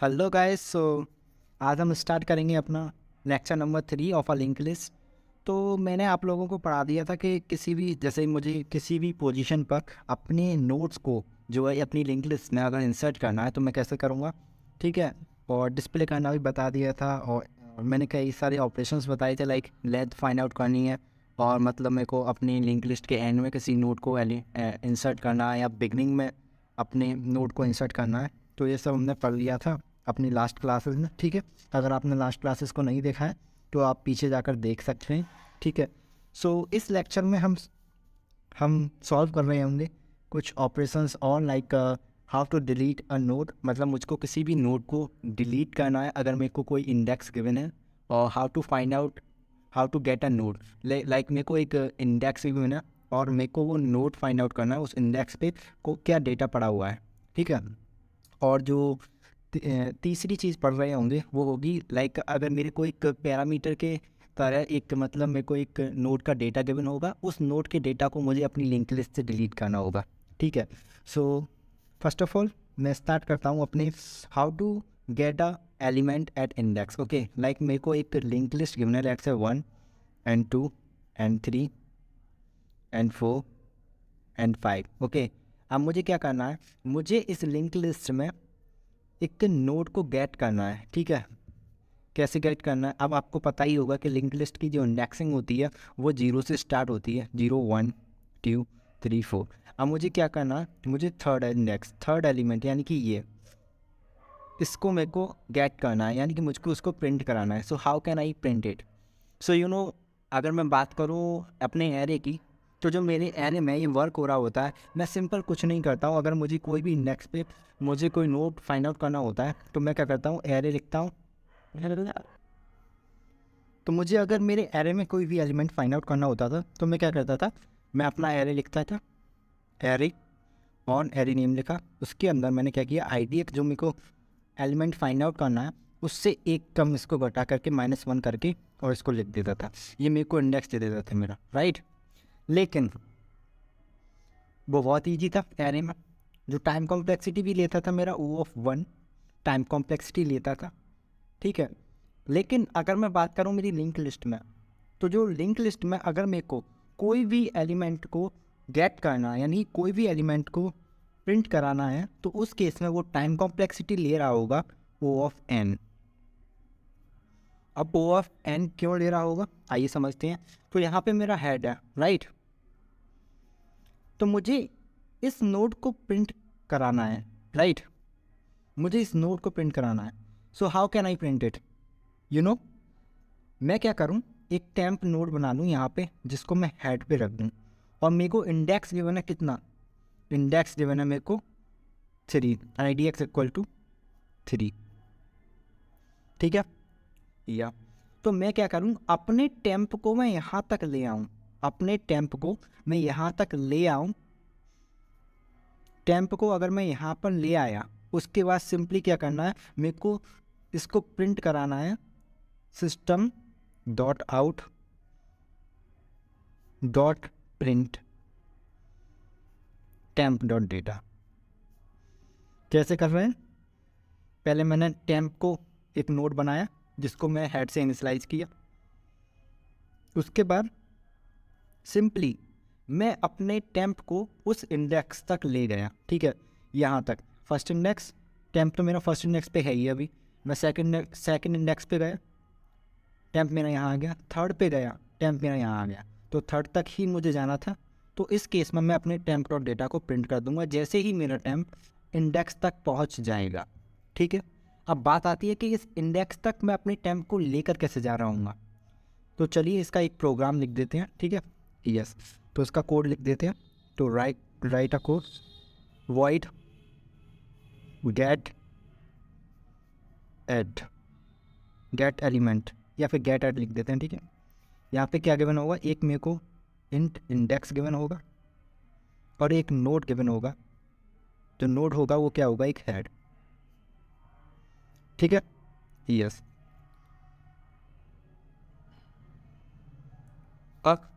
Hello guys. आज हम start करेंगे अपना lecture number 3 of a link list. तो मैंने आप लोगों को पढ़ा दिया था कि किसी भी जैसे मुझे किसी भी पोजीशन पर अपने नोट्स को जो है अपनी लिंक लिस्ट में अगर इंसर्ट करना है तो मैं कैसे करूँगा, ठीक है। और डिस्प्ले करना भी बता दिया था, और मैंने कई सारे ऑपरेशंस बताए थे, लाइक लेंथ फाइंड आउट करनी है, और मतलब मेरे को अपनी लिंक लिस्ट के एंड में किसी नोट को इंसर्ट करना है या बिगनिंग में अपने नोट को इंसर्ट करना है। तो ये सब हमने पढ़ लिया था अपनी लास्ट क्लासेस में, ठीक है। अगर आपने लास्ट क्लासेस को नहीं देखा है तो आप पीछे जाकर देख सकते हैं, ठीक है। सो इस लेक्चर में हम सॉल्व कर रहे होंगे कुछ ऑपरेशंस और like how to delete a note, मतलब मुझको किसी भी नोट को डिलीट करना है अगर मेरे को कोई इंडेक्स गिवन है, और how to find out how to get a note, like मेरे को एक इंडेक्स गिवन है और मेरे को वो नोट फाइंड आउट करना है उस इंडेक्स पे को क्या डेटा पड़ा हुआ है, ठीक है। और जो तीसरी चीज़ पढ़ रहे होंगे वो होगी लाइक अगर मेरे को एक पैरामीटर के तरह एक मतलब मेरे को एक नोट का डेटा गिवन होगा, उस नोट के डेटा को मुझे अपनी लिंक लिस्ट से डिलीट करना होगा, ठीक है। सो फर्स्ट ऑफ ऑल मैं स्टार्ट करता हूँ अपने how to get a element at index. Okay, like मेरे को एक लिंक लिस्ट गिवन है, let's say 1 and 2 and 3 and 4 and 5। Okay, अब मुझे क्या करना है, मुझे इस लिंक लिस्ट में एक नोड को गेट करना है, ठीक है। कैसे गेट करना है, अब आपको पता ही होगा कि लिंक लिस्ट की जो इंडेक्सिंग होती है वो 0 से स्टार्ट होती है, 0 1 2 3 4। अब मुझे क्या करना है, मुझे थर्ड इंडेक्स थर्ड एलिमेंट यानी कि ये इसको मेरे को गेट करना है, यानी कि मुझको उसको प्रिंट कराना है। So how can I print it. So अगर मैं बात करूँ अपने एरे की, तो जो मेरे एरे में ये वर्क हो रहा होता है, मैं सिंपल कुछ नहीं करता हूँ। अगर मुझे कोई भी इंडेक्स पे मुझे कोई नोट फाइंड आउट करना होता है तो मैं क्या करता हूँ, एरे लिखता हूँ। तो मुझे अगर मेरे एरे में कोई भी एलिमेंट फाइंड आउट करना होता था तो मैं क्या करता था, मैं अपना एरे लिखता था, एरे ऑन एरे नेम लिखा, उसके अंदर मैंने क्या किया, आईडी जो मेरे को एलिमेंट फाइंड आउट करना है उससे एक कम इसको घटा करके -1 करके और इसको लिख देता था। ये मेरे को इंडेक्स दे देता था मेरा, राइट। लेकिन वो बहुत ईजी था एरे में, जो टाइम कॉम्प्लेक्सिटी भी लेता था मेरा O ऑफ 1 टाइम कॉम्प्लेक्सिटी लेता था, ठीक है। लेकिन अगर मैं बात करूँ मेरी लिंक लिस्ट में, तो जो लिंक लिस्ट में अगर मेरे को कोई भी एलिमेंट को गेट करना है यानी कोई भी एलिमेंट को प्रिंट कराना है तो उस केस में वो टाइम कॉम्प्लेक्सिटी ले रहा होगा O ऑफ n। अब O ऑफ n क्यों ले रहा होगा आइए समझते हैं। तो यहाँ पे मेरा हेड है, राइट। तो मुझे इस नोड को प्रिंट कराना है, राइट। मुझे इस नोड को प्रिंट कराना है। So how can I print it, मैं क्या करूं, एक टेम्प नोड बना लूं यहाँ पे जिसको मैं हेड पे रख दूं, और मेरे को इंडेक्स गिवन है कितना, इंडेक्स गिवन है मेरे को 3, I D X equal to 3, ठीक है। या तो मैं क्या करूं, अपने टेम्प को मैं यहाँ तक ले आऊं, अपने टेम्प को मैं यहाँ तक ले आऊं। टेम्प को अगर मैं यहाँ पर ले आया उसके बाद सिंपली क्या करना है, मेरे को इसको प्रिंट कराना है, system dot out dot print temp dot data. कैसे कर रहे हैं, पहले मैंने टेम्प को एक नोड बनाया जिसको मैं हेड से इनिशलाइज किया, उसके बाद सिंपली मैं अपने टेम्प को उस इंडेक्स तक ले गया, ठीक है। यहाँ तक फर्स्ट इंडेक्स, टेम्प तो मेरा फर्स्ट इंडेक्स पे है ही अभी, मैं सेकंड इंडेक्स पे गया, टेम्प मेरा यहाँ आ गया, थर्ड पे गया, टेम्प मेरा यहाँ आ गया, तो थर्ड तक ही मुझे जाना था। तो इस केस में मैं अपने टेम्प डॉट डेटा को प्रिंट कर दूंगा जैसे ही मेरा टेम्प इंडेक्स तक पहुँच जाएगा, ठीक है। अब बात आती है कि इस इंडेक्स तक मैं अपने टेम्प को लेकर कैसे जा रहा हूँ। तो चलिए इसका एक प्रोग्राम लिख देते हैं, ठीक है। यस, तो इसका कोड लिख देते हैं। तो write a code void get at get element, या फिर गेट एड लिख देते हैं, ठीक है। यहाँ पे क्या गिवन होगा, एक मेरे को इंट इंडेक्स गिवन होगा और एक नोड गिवन होगा। जो नोड होगा वो क्या होगा, एक हेड, ठीक है। यस, अब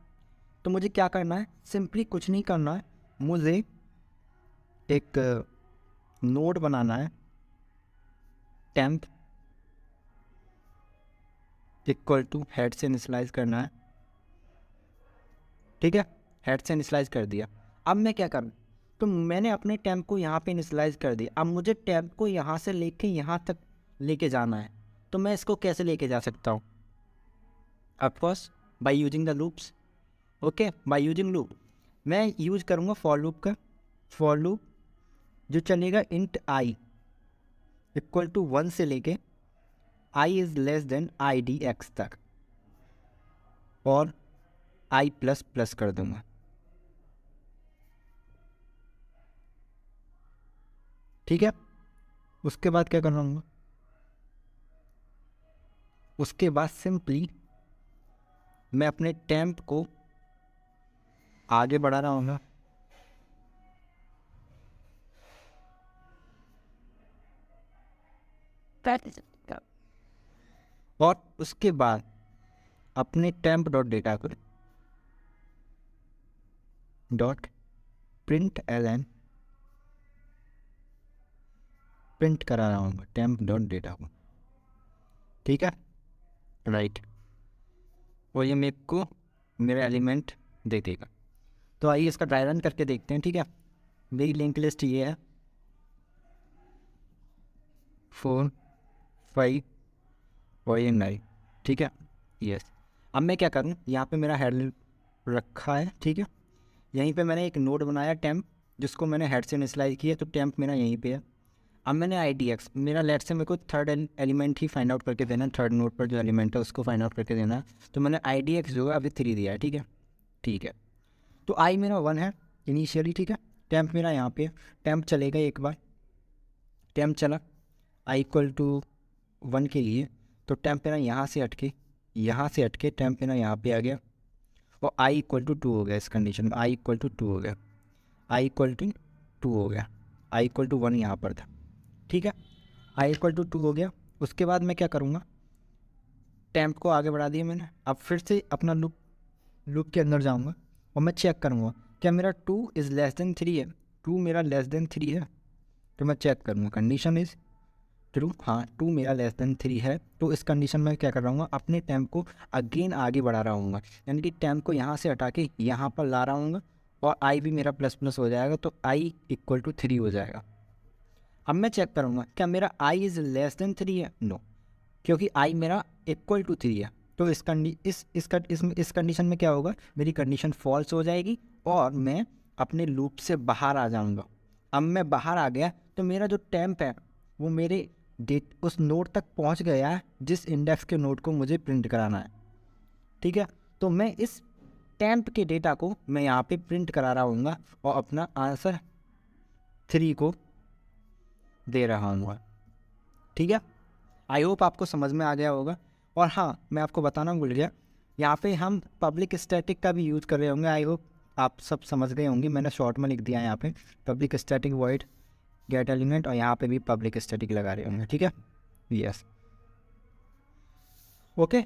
तो मुझे क्या करना है, सिंपली कुछ नहीं करना है, मुझे एक नोड बनाना है टेम्प इक्वल टू हेड से इनिशियलाइज करना है, ठीक है, हेड से इनिशियलाइज कर दिया। अब मैं क्या करूँ, तो मैंने अपने टेम्प को यहाँ पे इनिशियलाइज कर दिया। अब मुझे टेम्प को यहाँ से लेके यहाँ तक लेके जाना है, तो मैं इसको कैसे लेके जा सकता हूँ? Of course by using the loops. Okay, by using loop मैं यूज करूँगा फॉर लूप का। फॉर लूप जो चलेगा इंट आई इक्वल टू 1 से लेके I is less than I D X तक, और आई प्लस प्लस कर दूंगा, ठीक है। उसके बाद क्या करूँगा, उसके बाद सिंपली मैं अपने टेम्प को आगे बढ़ा रहा हूँ, और उसके बाद अपने टेम्प डॉट डेटा को डॉट प्रिंट एल एन प्रिंट करा रहा हूँ टेम्प डॉट डेटा को, ठीक है, राइट। और ये मेरे को मेरा एलिमेंट दे देगा। तो आइए इसका ड्राई रन करके देखते हैं, ठीक है। मेरी लिंक लिस्ट ये है 4 5 और ये 9, ठीक है, यस। अब मैं क्या करूँ, यहाँ पे मेरा हेड रखा है, ठीक है। यहीं पे मैंने एक नोड बनाया टेम्प, जिसको मैंने हेड से इनिशियलाइज किया, तो टेम्प मेरा यहीं पे है। अब मैंने आई डी एक्स, मेरा लेट से मेरे को थर्ड एलिमेंट ही फाइंड आउट करके देना है, थर्ड नोड पर जो एलिमेंट है उसको फाइंड आउट करके देना है। तो मैंने आई डी एक्स जो है अभी 3 दिया है, ठीक है, ठीक है। तो आई मेरा 1 है इनिशियली, ठीक है। टेम्प मेरा यहाँ पे, टेम्प चलेगा एक बार, टेम्प चला आई इक्वल टू 1 के लिए, तो टेम्प मेरा यहाँ से हटके टेम्प मेरा यहाँ पे आ गया, और आई इक्वल टू 2 हो गया। इस कंडीशन में आई इक्वल टू 2 हो गया, आई इक्वल टू 2 हो गया, आई इक्वल टू 1 यहाँ पर था, ठीक है। आई इक्वल टू 2 हो गया। उसके बाद मैं क्या करूँगा, टेम्प को आगे बढ़ा दिया मैंने। अब फिर से अपना लूप के अंदर जाऊँगा और मैं चेक करूँगा क्या मेरा 2 इज़ लेस देन 3 है। 2 मेरा लेस देन 3 है, तो मैं चेक करूँगा कंडीशन इज़ ट्रू, हाँ 2 मेरा लेस देन 3 है। तो इस कंडीशन में क्या कर रहा हूँ, अपने टेम्प को अगेन आगे बढ़ा रहा हूँ, यानी कि टेम्प को यहाँ से हटा के यहाँ पर ला रहा हूँ, और आई भी मेरा प्लस प्लस हो जाएगा, तो आई इक्वल टू 3 हो जाएगा। अब मैं चेक करूँगा क्या मेरा आई इज़ लेस देन 3 है, नो, क्योंकि आई मेरा इक्वल टू 3 है। तो इस कंडीशन में क्या होगा, मेरी कंडीशन फॉल्स हो जाएगी और मैं अपने लूप से बाहर आ जाऊँगा। अब मैं बाहर आ गया तो मेरा जो टेम्प है वो मेरे उस नोड तक पहुँच गया है जिस इंडेक्स के नोड को मुझे प्रिंट कराना है, ठीक है। तो मैं इस टेम्प के डेटा को मैं यहाँ पे प्रिंट करा रहा हूँ और अपना आंसर 3 को दे रहा हूँ, ठीक है। आई होप आपको समझ में आ गया होगा। और हाँ, मैं आपको बताना भूल गया, यहाँ पे हम पब्लिक स्टैटिक का भी यूज़ कर रहे होंगे। आई होप आप सब समझ गए होंगे, मैंने शॉर्ट में लिख दिया है यहाँ पे public static void gate element, और यहाँ पे भी पब्लिक स्टैटिक लगा रहे होंगे, ठीक है, यस, ओके।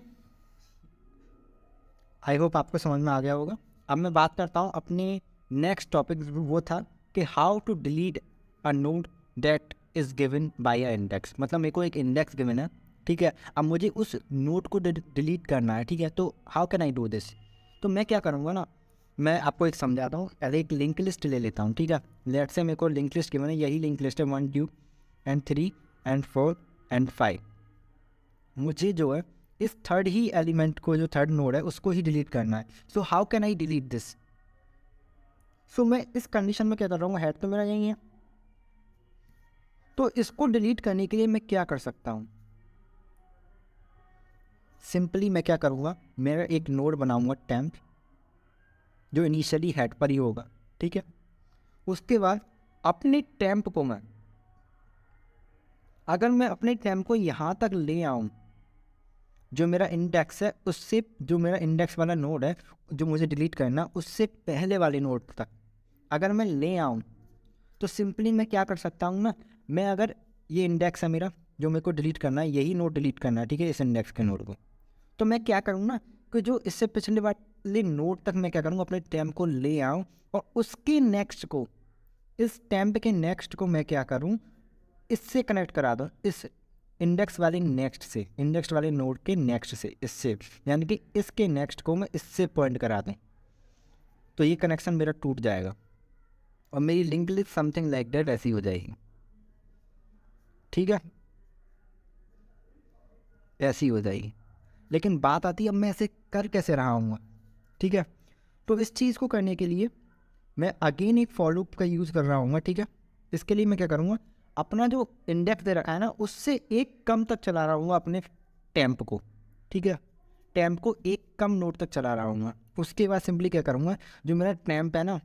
आई होप आपको समझ में आ गया होगा। अब मैं बात करता हूँ अपने नेक्स्ट टॉपिक, वो था कि how to delete a node that is given by a index. मतलब मेरे को एक इंडेक्स गिवन है, ठीक है, अब मुझे उस नोड को डिलीट करना है, ठीक है। तो how can I do this, तो मैं क्या करूँगा ना, मैं आपको एक समझाता हूँ। पहले एक लिंक लिस्ट ले लेता हूँ, ठीक है। लेट से मेरे को लिंक लिस्ट गिवन है, यही लिंक लिस्ट है 1 2 and 3 and 4 and 5। मुझे जो है इस थर्ड ही एलिमेंट को, जो थर्ड नोड है उसको ही डिलीट करना है। So how can I delete this, so मैं इस कंडीशन में क्या कर रहा हूँ, हेड तो मेरा यही है, तो इसको डिलीट करने के लिए मैं क्या कर सकता हूँ, सिंपली मैं क्या करूँगा, मेरा एक नोड बनाऊँगा टेम्प जो इनिशियली हेड पर ही होगा, ठीक है। उसके बाद अपने टेम्प को मैं, अगर मैं अपने टेम्प को यहाँ तक ले आऊँ, जो मेरा इंडेक्स है उससे, जो मेरा इंडेक्स वाला नोड है जो मुझे डिलीट करना, उससे पहले वाले नोड तक अगर मैं ले आऊँ, तो सिंपली मैं क्या कर सकता हूँ ना, मैं अगर ये इंडेक्स है मेरा जो मेरे को डिलीट करना है, यही नोड डिलीट करना है, ठीक है, इस इंडेक्स के नोड को, तो मैं क्या करूँ ना कि जो इससे पिछले वाले नोड तक मैं क्या करूँगा, अपने टेम्प को ले आऊँ और उसके नेक्स्ट को, इस टेम्प के नेक्स्ट को मैं क्या करूँ, इससे कनेक्ट करा दूँ, इस इंडेक्स वाले नेक्स्ट से, इंडेक्स वाले नोड के नेक्स्ट से, इससे यानी कि इसके नेक्स्ट को मैं इससे पॉइंट करा दूँ तो ये कनेक्शन मेरा टूट जाएगा और मेरी link list something like that ऐसी हो जाएगी। ठीक है, ऐसी हो जाएगी। लेकिन बात आती है अब मैं ऐसे कर कैसे रहा हूँ। ठीक है, तो इस चीज़ को करने के लिए मैं अगेन एक फॉर लूप का यूज़ कर रहा हूँ। ठीक है, इसके लिए मैं क्या करूँगा, अपना जो इंडेक्स दे रखा है ना उससे एक कम तक चला रहा हूँ अपने टैंप को। ठीक है, टैंप को एक कम नोड तक चला रहा हूँ। उसके बाद सिंपली क्या करूँगा, जो मेरा टैंप है ना,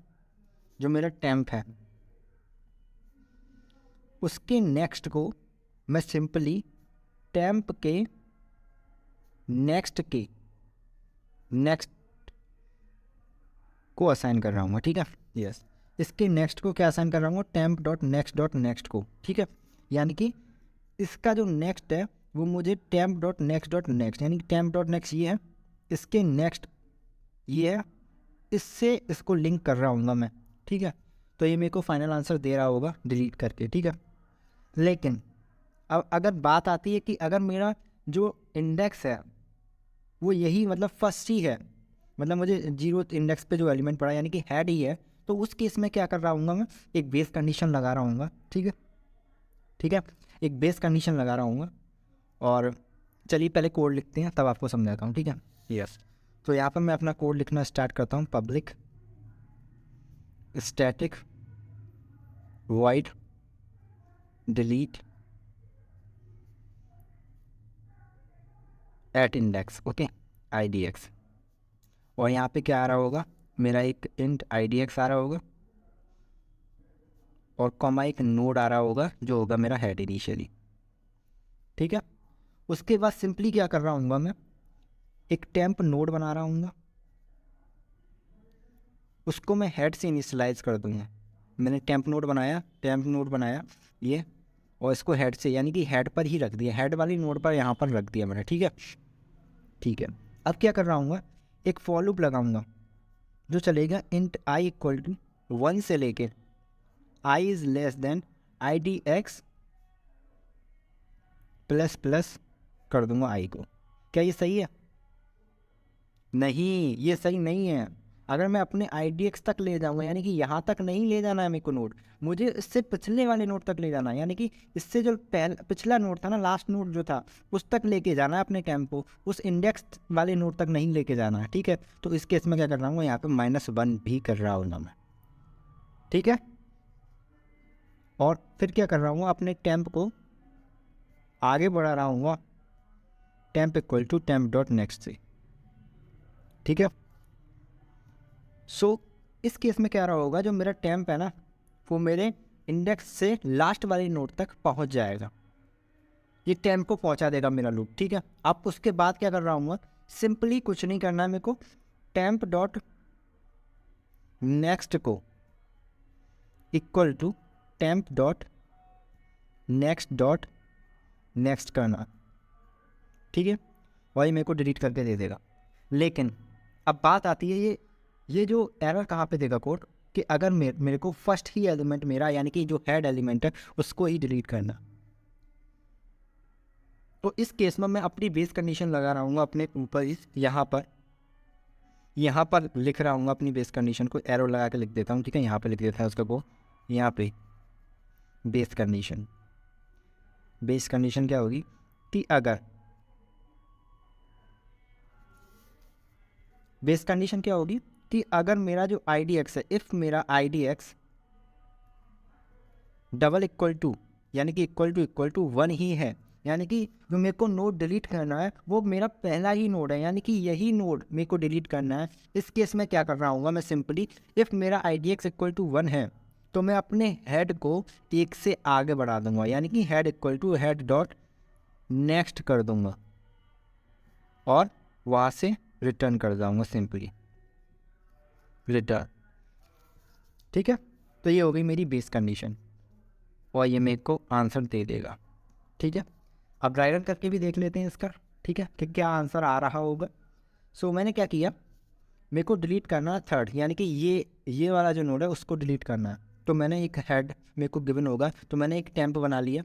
जो मेरा टैंप है उसके नेक्स्ट को मैं सिंपली टैंप के नेक्स्ट को असाइन कर रहा हूँ। ठीक है, यस, इसके नेक्स्ट को क्या असाइन कर रहा हूँ, टैंप डॉट नेक्स्ट को। ठीक है, यानी कि इसका जो नेक्स्ट है वो मुझे टैंप डॉट नेक्स्ट यानी कि टैंप डॉट नेक्स्ट ये है, इसके नेक्स्ट ये है, इससे इसको लिंक कर रहा हूँ मैं। ठीक है, तो ये मेरे को फाइनल आंसर दे रहा होगा डिलीट करके। ठीक है, लेकिन अब अगर बात आती है कि अगर मेरा जो इंडेक्स है वो यही मतलब फर्स्ट ही है, मतलब मुझे जीरो इंडेक्स पे जो एलिमेंट पड़ा यानी कि हेड ही है, तो उस केस में क्या कर रहा हूँ मैं, एक बेस कंडीशन लगा रहा हूँ। ठीक है, ठीक है, एक बेस कंडीशन लगा रहा हूँ। और चलिए पहले कोड लिखते हैं तब आपको समझाता हूँ। ठीक है, यस, तो यहाँ पर मैं अपना कोड लिखना स्टार्ट करता हूँ। Public static void delete at index, okay, IDX। और यहाँ पे क्या आ रहा होगा, मेरा एक इंट IDX आ रहा होगा और कॉमा एक नोड आ रहा होगा जो होगा मेरा हेड इनिशियली। ठीक है, उसके बाद सिंपली क्या कर रहा हूँ मैं, एक टेम्प नोड बना रहा हूँ, उसको मैं हेड से इनिशियलाइज कर दूँगा। मैंने टेम्प नोड बनाया ये, और इसको हेड से यानी कि हेड पर ही रख दिया, हेड वाली नोड पर यहाँ पर रख दिया मैंने। ठीक है, ठीक है, अब क्या कर रहा हूँ, एक फॉर लूप लगाऊंगा जो चलेगा इंट I इक्वल टू 1 से लेके I is less then IDX plus plus कर दूंगा I को। क्या ये सही है? नहीं, ये सही नहीं है। अगर मैं अपने IDX तक ले जाऊंगा यानी कि यहाँ तक नहीं ले जाना है मेरे को नोड, मुझे इससे पिछले वाले नोड तक ले जाना है, यानी कि इससे जो पिछला नोड था ना, लास्ट नोड जो था उस तक लेके जाना है अपने टेम्पो, उस इंडेक्स वाले नोड तक नहीं लेके जाना है। ठीक है, तो इस केस में क्या कर रहा हूँ, यहाँ पे -1 भी कर रहा हूँ मैं। ठीक है, और फिर क्या कर रहा हूँ, अपने टेम्प को आगे बढ़ा रहा हूँ temp equal to temp dot next से। ठीक है, सो इस केस में क्या रहा होगा, जो मेरा टेम्प है ना वो मेरे इंडेक्स से लास्ट वाली नोड तक पहुंच जाएगा, ये टेम्प को पहुंचा देगा मेरा लूप। ठीक है, अब उसके बाद क्या कर रहा हूँ, सिंपली कुछ नहीं करना है मेरे को, टेम्प डॉट नेक्स्ट को equal to temp dot next करना। ठीक है, वही मेरे को डिलीट करके दे देगा। लेकिन अब बात आती है ये जो एरर कहाँ पे देगा कोड, कि अगर मेरे को फर्स्ट ही एलिमेंट मेरा यानी कि जो हेड एलिमेंट है उसको ही डिलीट करना, तो इस केस में मैं अपनी बेस कंडीशन लगा रहा हूँ अपने ऊपर, इस यहाँ पर लिख रहा हूँ अपनी बेस कंडीशन को, एरो लगा के लिख देता हूँ। ठीक है, यहाँ पे लिख देता है उसका को, यहाँ पे बेस कंडीशन क्या होगी कि अगर बेस कंडीशन क्या होगी कि अगर मेरा जो IDX है, इफ़ मेरा IDX डबल इक्वल टू यानी कि इक्वल टू 1 ही है, यानी कि जो मेरे को नोड डिलीट करना है वो मेरा पहला ही नोड है, यानी कि यही नोड मेरे को डिलीट करना है। इस केस में क्या कर रहा हूँ मैं, सिंपली इफ़ मेरा IDX इक्वल टू 1 है तो मैं अपने हेड को एक से आगे बढ़ा दूंगा, यानी कि head equal to head dot next कर दूंगा और वहाँ से रिटर्न कर जाऊँगा, सिंपली रिटर्न। ठीक है, तो ये हो गई मेरी बेस कंडीशन और ये मेरे को आंसर दे देगा। ठीक है, अब ड्राई रन करके भी देख लेते हैं इसका। ठीक है, कि क्या आंसर आ रहा होगा। सो मैंने क्या किया, मेरे को डिलीट करना है थर्ड, यानी कि ये वाला जो नोड है उसको डिलीट करना है। तो मैंने एक हेड मेरे को गिवन होगा, तो मैंने एक टेम्प बना लिया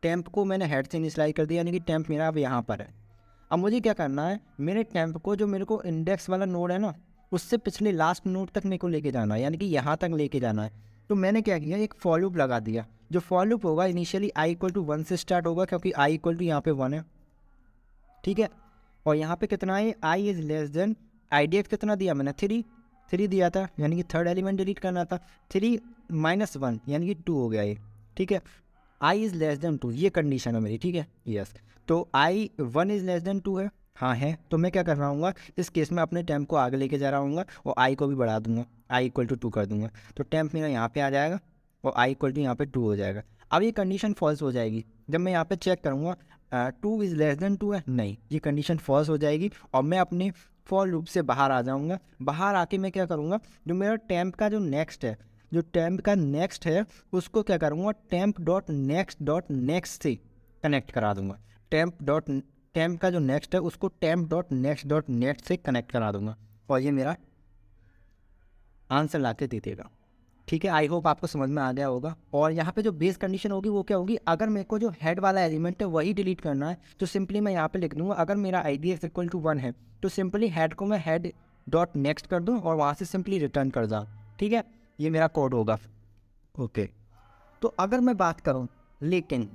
टेम्प को मैंने हेड से इनिशियलाइज कर दिया, यानी कि टेम्प मेरा अब यहाँ पर है। अब मुझे क्या करना है, मेरे टेम्प को जो मेरे को इंडेक्स वाला नोड है ना, उससे पिछले लास्ट नोड तक मेरे को लेके जाना है, यानी कि यहाँ तक लेके जाना है। तो मैंने क्या किया, एक फॉर लूप लगा दिया। जो फॉर लूप होगा इनिशियली i इक्वल टू 1 से स्टार्ट होगा, क्योंकि i इक्वल टू यहाँ पे 1 है, ठीक है। और यहाँ पे कितना है, i is less then idx कितना दिया मैंने, 3 दिया था, यानी कि थर्ड एलिमेंट डिलीट करना था। 3 माइनस 1 यानी कि 2 हो गया ये, ठीक है। i इज़ लेस देन 2 ये कंडीशन है मेरी, ठीक है, यस। तो i 1 इज़ लेस देन 2 है, हाँ है। तो मैं क्या कर रहा हूँ, इस केस में अपने टेम्प को आगे लेके जा रहा हूँ और i को भी बढ़ा दूंगा, i इक्वल टू 2 कर दूंगा। तो टेम्प मेरा यहाँ पे आ जाएगा और i इक्वल टू यहाँ पे 2 हो जाएगा। अब ये कंडीशन फॉल्स हो जाएगी जब मैं यहाँ पे चेक करूँगा 2 इज़ लेस देन 2 है, नहीं, ये कंडीशन फॉल्स हो जाएगी और मैं अपने फॉर लूप से बाहर आ जाऊँगा। बाहर आके मैं क्या करूँगा, जो मेरा टेम्प का जो नेक्स्ट है, जो टेम्प का नेक्स्ट है उसको क्या करूँगा, temp.next से कनेक्ट करा दूँगा। टेम्प का जो नेक्स्ट है उसको temp.next.next से कनेक्ट करा दूँगा और ये मेरा आंसर ला के दे देगा, ठीक है। आई होप आपको समझ में आ गया होगा। और यहाँ पे जो बेस कंडीशन होगी वो क्या होगी, अगर मेरे को जो हेड वाला एलिमेंट है वही डिलीट करना है तो सिंपली मैं यहाँ पे लिख दूँगा, अगर मेरा idx इक्वल टू 1 है तो सिंपली हेड को मैं हेड डॉट नेक्स्ट कर दूँ और वहाँ से सिंपली रिटर्न कर दूँ, ठीक है। ये मेरा कोड होगा, ओके। तो अगर मैं बात करूँ, लेकिन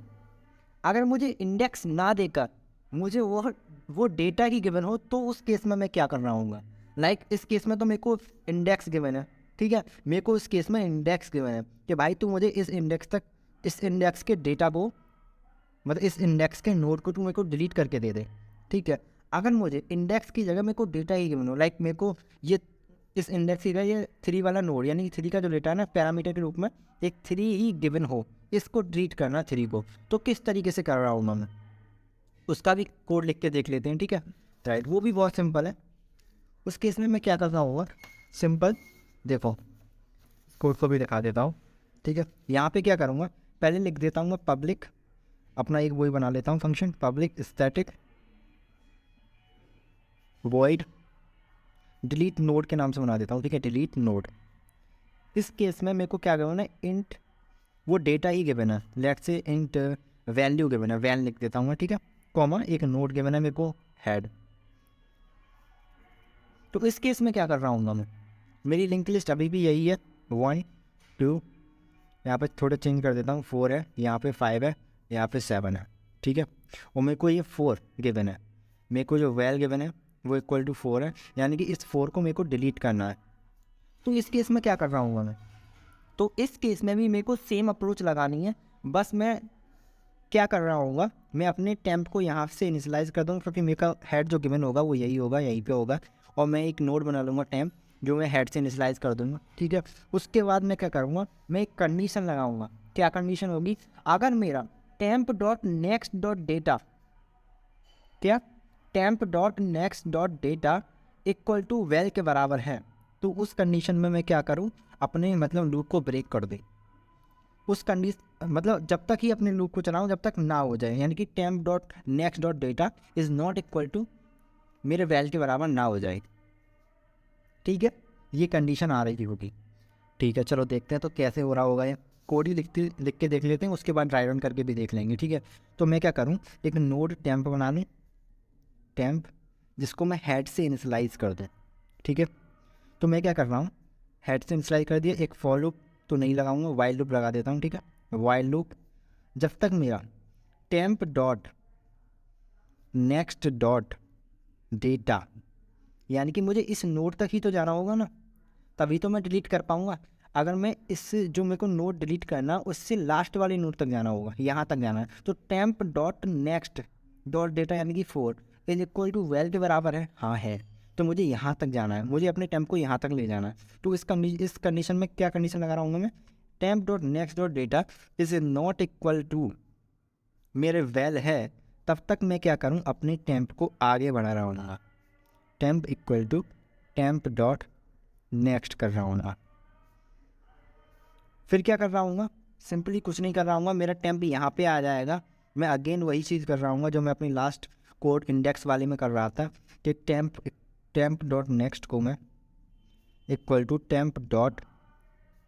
अगर मुझे इंडेक्स ना देकर मुझे वो डेटा ही गिवन हो, तो उस केस में मैं क्या कर रहा हूँ, लाइक इस केस में तो मेरे को इंडेक्स गिवन है, ठीक है। मेरे को इस केस में इंडेक्स गिवन है कि भाई तू मुझे इस इंडेक्स के डेटा को, मतलब इस इंडेक्स के नोड को तू मेरे को डिलीट करके दे दे, ठीक है। अगर मुझे इंडेक्स की जगह मेरे को डेटा ही गिवन हो, लाइक मेरे को ये इस इंडेक्स की जगह ये 3 वाला नोड, यानी 3 का जो डेटा है ना पैरामीटर के रूप में एक 3 ही गिवन हो, इसको डिलीट करना 3 को, तो किस तरीके से कर रहा हूँ मैं, उसका भी कोड लिख के देख लेते हैं, ठीक है, राइट। वो भी बहुत सिंपल है। उस केस में मैं क्या करता हूँ, सिंपल देखो, कोड को भी दिखा देता हूँ, ठीक है। यहाँ पे क्या करूँगा, पहले लिख देता हूँ मैं पब्लिक, अपना एक वही बना लेता हूँ function, public static void delete node के नाम से बना देता हूँ, ठीक है, डिलीट नोड। इस केस में मेरे को क्या करना है, इंट वो डेटा ही गिवन है, लेट से इंट वैल्यू गिवन है, वैल लिख देता हूँ मैं, ठीक है, कॉमा एक नोड गिवन है मेरे को हेड। तो इस केस में क्या कर रहा हूँ मैं, मेरी लिंक लिस्ट अभी भी यही है 1 2, यहाँ पे थोड़े चेंज कर देता हूँ, 4 है, यहाँ पे 5 है, यहाँ पे 7 है, ठीक है। और मेरे को ये 4 गिवन है, मेरे को जो वैल गिवन है वो इक्वल टू 4 है, यानी कि इस 4 को मेरे को डिलीट करना है। तो इस केस में क्या कर रहा हूँ मैं, तो इस केस में भी मेरे को सेम अप्रोच लगानी है, बस मैं क्या कर रहा हूँ, मैं अपने टेम्प को यहाँ से इनिशियलाइज़ कर दूँगा, क्योंकि मेरे का हेड जो गिवन होगा वो यही होगा, यहीं पे होगा, और मैं एक नोड बना लूँगा टेम्प जो मैं हेड से इनिशियलाइज़ कर दूँगा, ठीक है। उसके बाद मैं क्या करूँगा, मैं एक कंडीशन लगाऊँगा। क्या कंडीशन होगी, अगर मेरा temp dot next dot data, क्या temp dot next dot data equal to val के बराबर है, तो उस कंडीशन में मैं क्या करूँ, अपने मतलब लूप को ब्रेक कर दे। उस कंडीशन मतलब जब तक ही अपने लूप को चलाऊँ जब तक ना हो जाए, यानी कि temp dot next dot data is not equal to मेरे वैल के बराबर ना हो जाए, ठीक है। ये कंडीशन आ रही होगी, ठीक है। चलो देखते हैं तो कैसे हो रहा होगा, ये कोड ही लिख के देख लेते हैं, उसके बाद ड्राई रन करके भी देख लेंगे, ठीक है। तो मैं क्या करूँ, एक नोड टेम्प बना लूँ, टेम्प जिसको मैं हेड से इनिशियलाइज कर दूँ, ठीक है। तो मैं क्या कर रहा हूँ, हेड से इनिशियलाइज कर दिया, एक फॉर लूप तो नहीं लगाऊंगा, वाइल लूप लगा देता हूँ, ठीक है। वाइल लूप जब तक मेरा temp dot next dot data, यानी कि मुझे इस नोड तक ही तो जाना होगा ना, तभी तो मैं डिलीट कर पाऊँगा। अगर मैं इससे जो मेरे को नोड डिलीट करना उससे लास्ट वाली नोड तक जाना होगा, यहाँ तक जाना है, तो temp dot next dot data यानी कि 4 इज इक्वल टू वेल के बराबर है, हाँ है। तो मुझे यहाँ तक जाना है, मुझे अपने टेम्प को यहाँ तक ले जाना है। तो इस कंडीशन में क्या कंडीशन लगा रहा हूँ मैं, temp dot next dot data is not equal to मेरे वेल है, तब तक मैं क्या करूँ, अपने टेम्प को आगे बढ़ा रहा हूँ, temp equal to temp dot next कर रहा हूँ। फिर क्या कर रहा हूँ, सिंपली कुछ नहीं कर रहा हूँ, मेरा टेम्प यहाँ पे आ जाएगा। मैं अगेन वही चीज़ कर रहा हूँ जो मैं अपनी लास्ट कोड इंडेक्स वाले में कर रहा था, कि टेम्प डॉट नेक्स्ट को मैं equal to temp dot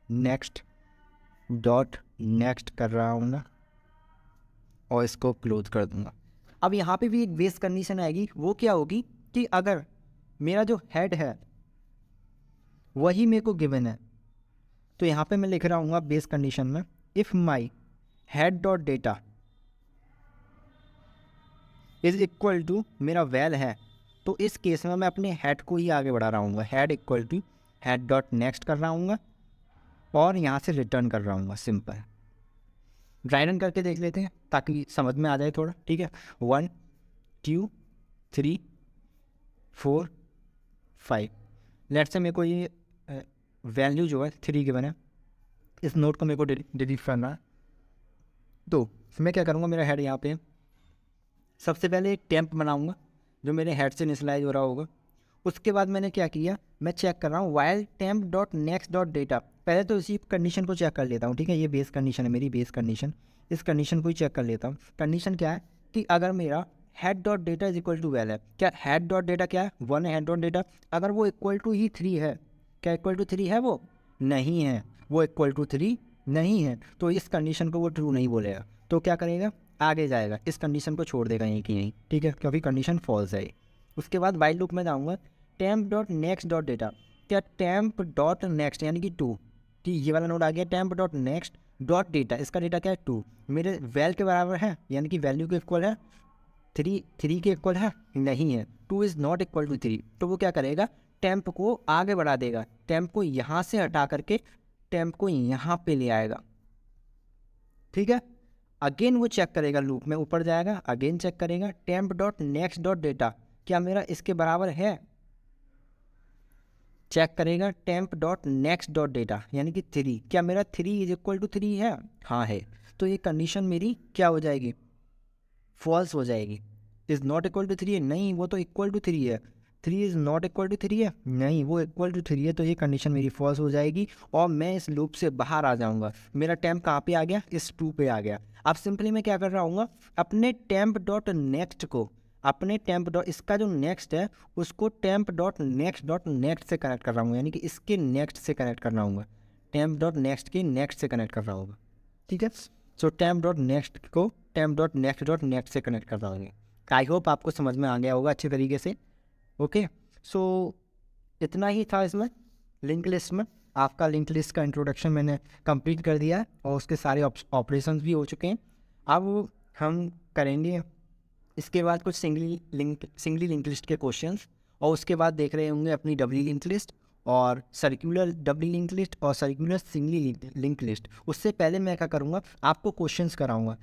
next कर रहा हूँ, और इसको क्लोज कर दूंगा। अब यहाँ पे भी एक बेस कंडीशन आएगी, वो क्या होगी कि अगर मेरा जो हेड है वही मेरे को गिवन है, तो यहाँ पे मैं लिख रहा हूँ बेस कंडीशन में, if my head dot data is equal to मेरा वैल है, तो इस केस में मैं अपने हेड को ही आगे बढ़ा रहा हूँ, head equal to head dot next कर रहा हूँ और यहाँ से रिटर्न कर रहा हूँ। सिंपल ड्राई रन करके देख लेते हैं ताकि समझ में आ जाए थोड़ा। ठीक है, 1 2 3 4 5, लेट्स से मेरे को ये वैल्यू जो है 3 गिवन है, इस नोट को मेरे को डिलीट करना है। तो मैं क्या करूँगा, मेरा हेड यहाँ पे सबसे पहले एक टेम्प बनाऊँगा जो मेरे हेड से इनिशियलाइज हो रहा होगा। उसके बाद मैंने क्या किया, मैं चेक कर रहा हूँ while temp dot next dot data, पहले तो इसी कंडीशन को चेक कर लेता हूँ। ठीक है, ये बेस कंडीशन है मेरी, बेस कंडीशन, इस कंडीशन को ही चेक कर लेता हूँ। कंडीशन क्या है कि अगर मेरा head dot data is equal to val है, क्या हेड डॉट डेटा क्या है, 1 है हेड डॉट डेटा, अगर वो इक्वल टू ही 3 है, क्या इक्वल टू 3 है, वो नहीं है, वो इक्वल टू 3 नहीं है, तो इस कंडीशन को वो ट्रू नहीं बोलेगा। तो क्या करेगा, आगे जाएगा, इस कंडीशन को छोड़ देगा यहीं की यहीं। ठीक है, क्योंकि कंडीशन फॉल्स है। उसके बाद वाइल लूप में जाऊँगा, temp dot next dot data, क्या टेम्प डॉट नेक्स्ट यानी कि 2, कि ये वाला नोड आ गया, temp dot next dot data, इसका डेटा क्या है 2, मेरे वैल के बराबर है यानी कि वैल्यू के इक्वल है, 3 के इक्वल है नहीं है, 2 इज़ नॉट इक्वल टू 3, तो वो क्या करेगा, टेम्प को आगे बढ़ा देगा, टेम्प को यहाँ से हटा करके टेम्प को यहाँ पे ले आएगा। ठीक है, अगेन वो चेक करेगा, लूप में ऊपर जाएगा, अगेन चेक करेगा, temp dot next dot data क्या मेरा इसके बराबर है, चेक करेगा, temp dot next dot data यानी कि 3, क्या मेरा 3 इज इक्वल टू 3 है, हाँ है, तो ये कंडीशन मेरी क्या हो जाएगी, फॉल्स हो जाएगी। इज़ नॉट इक्वल टू 3 है, नहीं वो तो इक्वल टू 3 है, 3 इज़ नॉट इक्वल टू 3 है, नहीं वो इक्वल टू 3 है, तो ये कंडीशन मेरी फॉल्स हो जाएगी और मैं इस लूप से बाहर आ जाऊंगा। मेरा टेम्प कहाँ पे आ गया, इस 2 पे आ गया। अब सिंपली मैं क्या कर रहा हूँ, अपने टेम्प डॉट नेक्स्ट को, अपने टेम्प डॉट, इसका जो नेक्स्ट है उसको टेम्प डॉट नेक्स्ट से कनेक्ट कर रहा हूँ, यानी कि इसके नेक्स्ट से कनेक्ट कर रहा हूँ, टेम्प डॉट नेक्स्ट के नेक्स्ट से कनेक्ट कर रहा होगा। ठीक है, सो टेम्प डॉट नेक्स्ट को टेम्प डॉट नेक्स्ट से कनेक्ट कर रहा हूँ। आई होप आपको समझ में आ गया होगा अच्छे तरीके से। ओके, सो इतना ही था इसमें लिंक लिस्ट में। आपका लिंक लिस्ट का इंट्रोडक्शन मैंने कंप्लीट कर दिया है और उसके सारे ऑपरेशंस भी हो चुके हैं। अब हम करेंगे इसके बाद कुछ सिंगली लिंक लिस्ट के क्वेश्चंस, और उसके बाद देख रहे होंगे अपनी डबली लिंक लिस्ट और सर्कुलर डबली लिंक लिस्ट और सर्कुलर सिंगली लिंक लिस्ट। उससे पहले मैं क्या करूँगा, आपको क्वेश्चंस कराऊंगा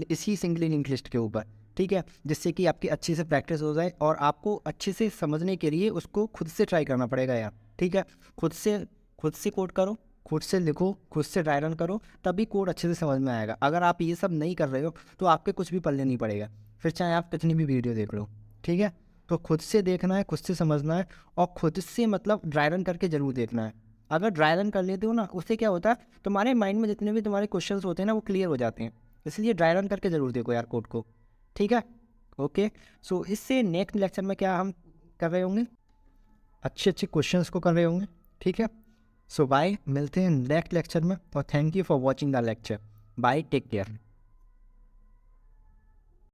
इसी सिंगली लिंक लिस्ट के ऊपर। ठीक है, जिससे कि आपकी अच्छे से प्रैक्टिस हो जाए और आपको अच्छे से समझने के लिए उसको खुद से ट्राई करना पड़ेगा यार। ठीक है, खुद से कोड करो, खुद से लिखो, खुद से ड्राई रन करो, तभी कोड अच्छे से समझ में आएगा। अगर आप ये सब नहीं कर रहे हो तो आपके कुछ भी पल्ले नहीं पड़ेगा, फिर चाहे आप कितनी भी वीडियो देख लो। ठीक है, तो खुद से देखना है, खुद से समझना है और खुद से मतलब ड्राई रन करके ज़रूर देखना है। अगर ड्राई रन कर लेते हो ना, उससे क्या होता है, तुम्हारे माइंड में जितने भी तुम्हारे क्वेश्चंस होते हैं ना वो क्लियर हो जाते हैं। इसलिए ड्राई रन करके ज़रूर देखो यार कोड को। ठीक है, ओके, सो इससे नेक्स्ट लेक्चर में क्या हम कर रहे होंगे, अच्छे क्वेश्चंस को कर रहे होंगे। ठीक है, सो बाय, मिलते हैं नेक्स्ट लेक्चर में और thank you for watching the lecture. Bye, take care.